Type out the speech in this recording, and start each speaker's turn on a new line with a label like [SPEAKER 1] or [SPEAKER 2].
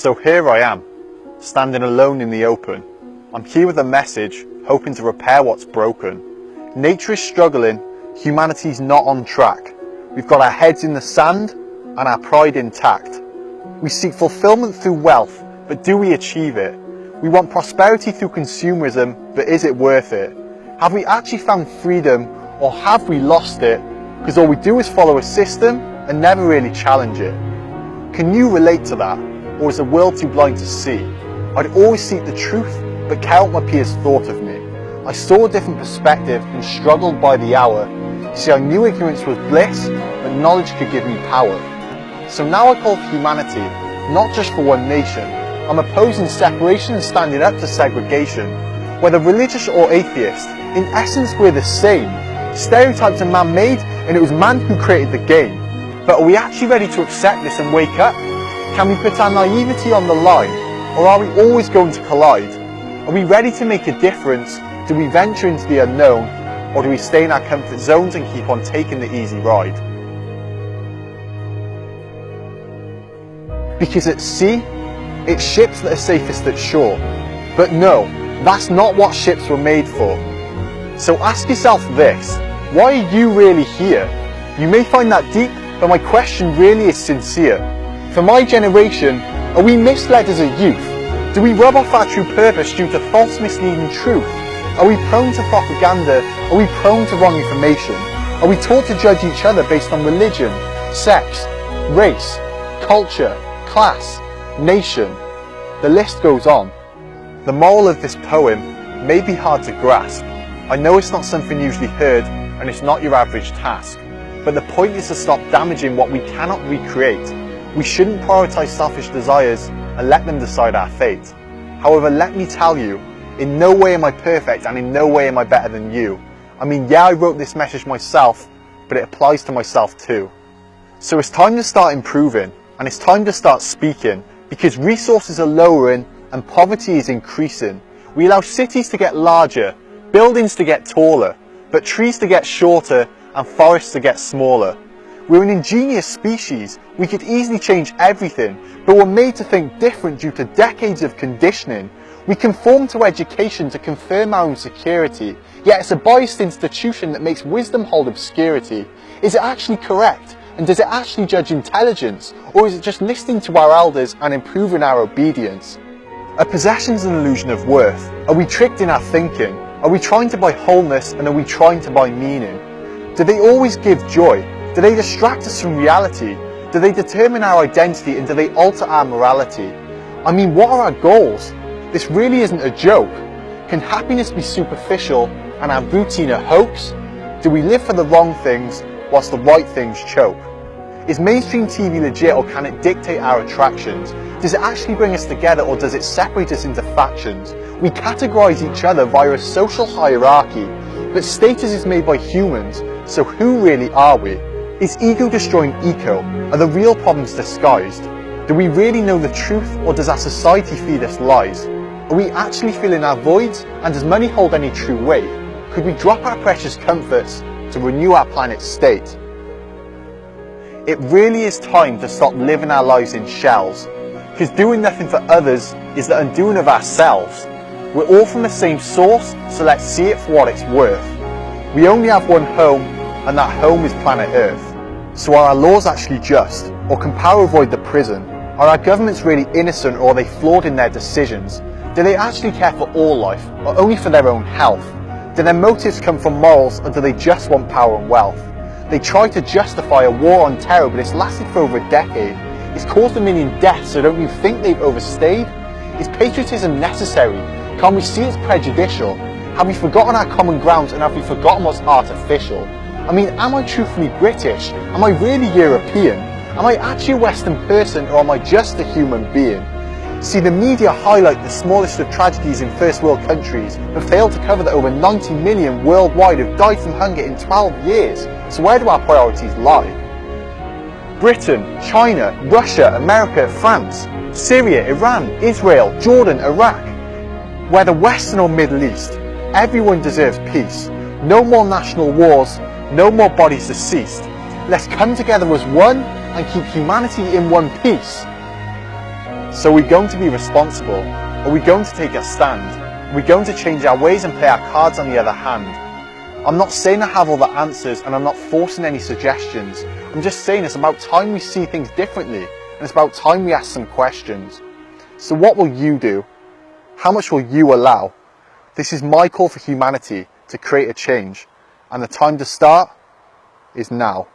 [SPEAKER 1] So here I am, standing alone in the open. I'm here with a message, hoping to repair what's broken. Nature is struggling, humanity's not on track. We've got our heads in the sand and our pride intact. We seek fulfillment through wealth, but do we achieve it? We want prosperity through consumerism, but is it worth it? Have we actually found freedom, or have we lost it? Because all we do is follow a system and never really challenge it. Can you relate to that? Or is the world too blind to see? I'd always seek the truth, but care what my peers thought of me. I saw a different perspective and struggled by the hour. See, I knew ignorance was bliss, but knowledge could give me power. So now I call for humanity, not just for one nation. I'm opposing separation and standing up to segregation. Whether religious or atheist, in essence we're the same. Stereotypes are man-made, and it was man who created the game. But are we actually ready to accept this and wake up? Can we put our naivety on the line, or are we always going to collide? Are we ready to make a difference? Do we venture into the unknown, or do we stay in our comfort zones and keep on taking the easy ride? Because at sea, it's ships that are safest at shore. But no, that's not what ships were made for. So ask yourself this, why are you really here? You may find that deep, but my question really is sincere. For my generation, are we misled as a youth? Do we rub off our true purpose due to false misleading truth? Are we prone to propaganda? Are we prone to wrong information? Are we taught to judge each other based on religion, sex, race, culture, class, nation? The list goes on. The moral of this poem may be hard to grasp. I know it's not something usually heard, and it's not your average task. But the point is to stop damaging what we cannot recreate. We shouldn't prioritise selfish desires and let them decide our fate. However, let me tell you, in no way am I perfect, and in no way am I better than you. I mean, yeah, I wrote this message myself, but it applies to myself too. So it's time to start improving, and it's time to start speaking, because resources are lowering and poverty is increasing. We allow cities to get larger, buildings to get taller, but trees to get shorter and forests to get smaller. We're an ingenious species. We could easily change everything, but we're made to think different due to decades of conditioning. We conform to education to confirm our own security, yet it's a biased institution that makes wisdom hold obscurity. Is it actually correct? And does it actually judge intelligence? Or is it just listening to our elders and improving our obedience? Are possessions an illusion of worth? Are we tricked in our thinking? Are we trying to buy wholeness, and are we trying to buy meaning? Do they always give joy? Do they distract us from reality? Do they determine our identity, and do they alter our morality? I mean, what are our goals? This really isn't a joke. Can happiness be superficial and our routine a hoax? Do we live for the wrong things whilst the right things choke? Is mainstream TV legit, or can it dictate our attractions? Does it actually bring us together, or does it separate us into factions? We categorise each other via a social hierarchy, but status is made by humans, so who really are we? Is ego destroying eco? Are the real problems disguised? Do we really know the truth, or does our society feed us lies? Are we actually filling our voids, and does money hold any true weight? Could we drop our precious comforts to renew our planet's state? It really is time to stop living our lives in shells, because doing nothing for others is the undoing of ourselves. We're all from the same source, so let's see it for what it's worth. We only have one home, and that home is planet Earth. So are our laws actually just, or can power avoid the prison? Are our governments really innocent, or are they flawed in their decisions? Do they actually care for all life, or only for their own health? Do their motives come from morals, or do they just want power and wealth? They try to justify a war on terror, but it's lasted for over a decade. It's caused 1 million deaths, so don't you think they've overstayed? Is patriotism necessary? Can't we see it's prejudicial? Have we forgotten our common grounds, and have we forgotten what's artificial? I mean, am I truthfully British? Am I really European? Am I actually a Western person, or am I just a human being? See, the media highlight the smallest of tragedies in first world countries, but fail to cover that over 90 million worldwide have died from hunger in 12 years. So where do our priorities lie? Britain, China, Russia, America, France, Syria, Iran, Israel, Jordan, Iraq. Whether Western or Middle East, everyone deserves peace. No more national wars, no more bodies deceased. Let's come together as one and keep humanity in one piece. So are we going to be responsible? Are we going to take a stand? Are we going to change our ways and play our cards on the other hand? I'm not saying I have all the answers, and I'm not forcing any suggestions. I'm just saying it's about time we see things differently, and it's about time we ask some questions. So what will you do? How much will you allow? This is my call for humanity to create a change, and the time to start is now.